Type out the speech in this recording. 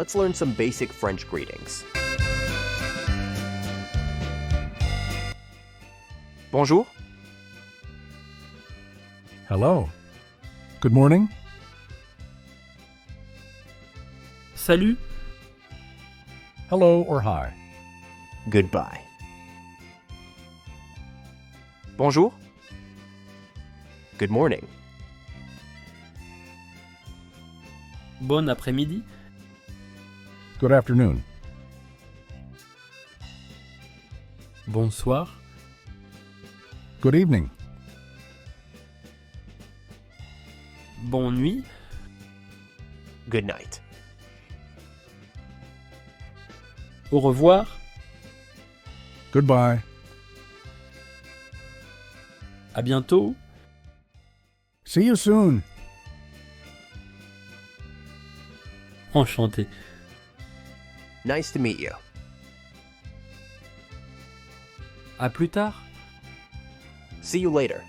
let's learn some basic French greetings. Bonjour. Hello. Good morning. Salut, Hello or hi. Goodbye. Bonjour. Good morning. bon après-midi, Good afternoon. bonsoir, Good evening. bonne nuit, Good night. au revoir, Goodbye. à bientôt, See you soon. enchanté. Nice to meet you. À plus tard. See you later.